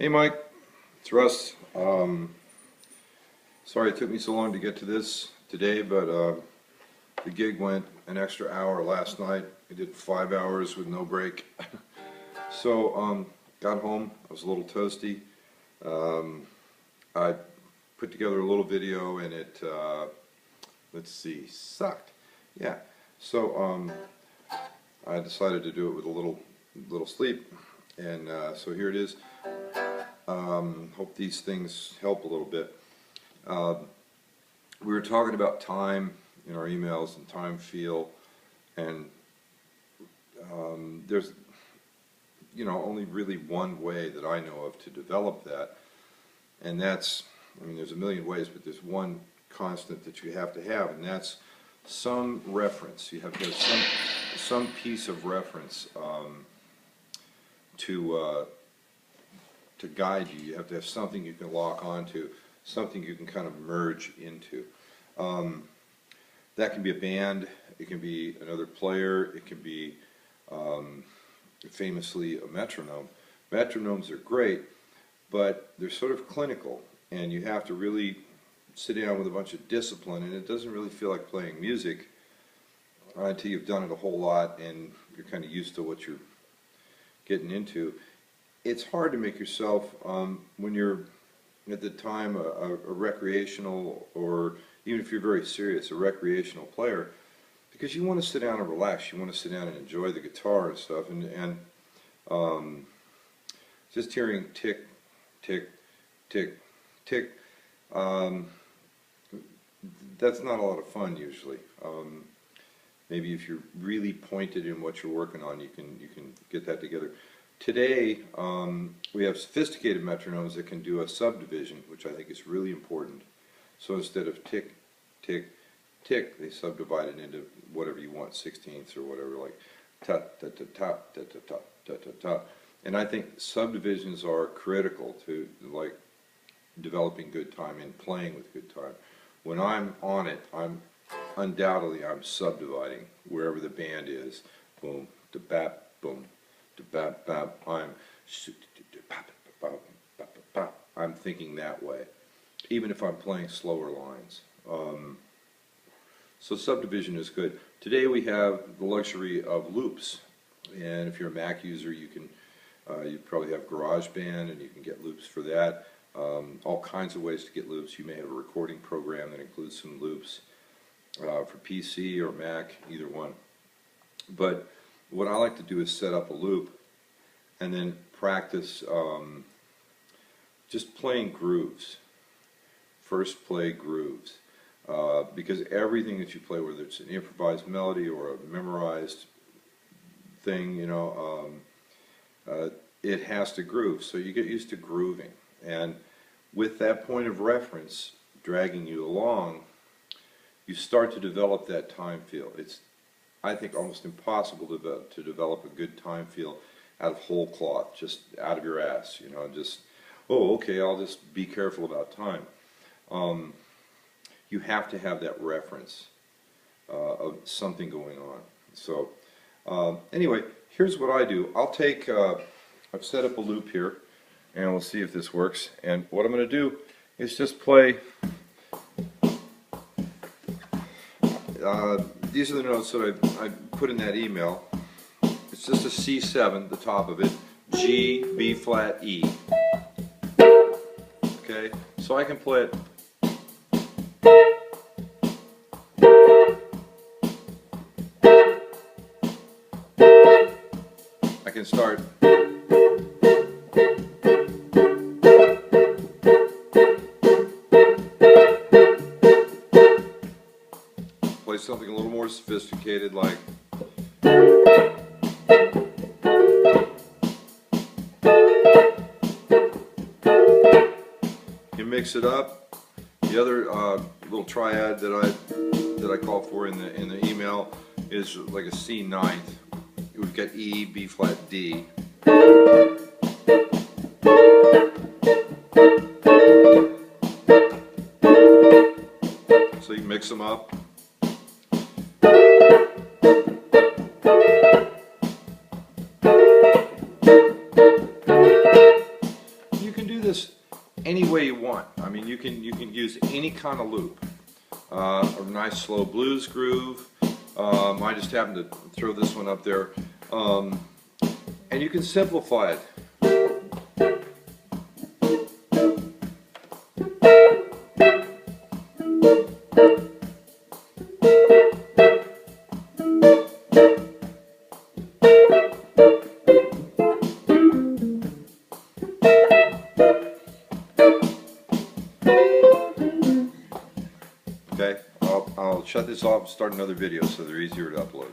Hey Mike, it's Russ. Sorry it took me so long to get to this today, but the gig went an extra hour last night. I did 5 hours with no break. So got home, I was a little toasty. I put together a little video and it, let's see, sucked. Yeah, so I decided to do it with a little sleep, and so here it is. Hope these things help a little bit. We were talking about time in our emails and time feel, and there's only really one way that I know of to develop that, and that's, there's a million ways, but there's one constant that you have to have, and that's some reference. You have to have some piece of reference to guide you. You have to have something you can lock onto, something you can kind of merge into. That can be a band, it can be another player, it can be famously a metronome. Metronomes are great, but they're sort of clinical, and you have to really sit down with a bunch of discipline, and it doesn't really feel like playing music until you've done it a whole lot and you're kind of used to what you're getting into. It's hard to make yourself, when you're at the time a recreational, or even if you're very serious, a recreational player, because you want to sit down and relax, you want to sit down and enjoy the guitar and stuff, and just hearing tick, tick, tick, tick, that's not a lot of fun usually. Maybe if you're really pointed in what you're working on, you can get that together. Today, we have sophisticated metronomes that can do a subdivision, which I think is really important. So instead of tick, tick, tick, they subdivide it into whatever you want, 16ths or whatever, like ta ta ta ta ta ta ta ta ta ta. And I think subdivisions are critical to like developing good time and playing with good time. When I'm on it, I'm subdividing wherever the band is. Boom, da bap, boom. I'm thinking that way, even if I'm playing slower lines. So subdivision is good. Today we have the luxury of loops, and if you're a Mac user, you can you probably have GarageBand, and you can get loops for that. All kinds of ways to get loops. You may have a recording program that includes some loops for PC or Mac, either one. But what I like to do is set up a loop and then practice just playing grooves. First play grooves. Because everything that you play, whether it's an improvised melody or a memorized thing, it has to groove. So you get used to grooving. And with that point of reference dragging you along, you start to develop that time feel. It's, I think, almost impossible to develop a good time feel out of whole cloth, just out of your ass, just, oh, okay, I'll just be careful about time. You have to have that reference of something going on. So anyway, here's what I do. I'll take, I've set up a loop here, and we'll see if this works. And what I'm going to do is just play. These are the notes that I put in that email. It's just a C7, the top of it, G, B flat, E. Okay, so I can play it. I can start. Play something a little more sophisticated, like you mix it up. The other little triad that I call for in the email is like a C ninth. We've got E, B flat, D. So you mix them up. this any way you want. I mean, you can use any kind of loop. A nice slow blues groove. I just happened to throw this one up there. And you can simplify it. Okay, I'll shut this off and start another video so they're easier to upload.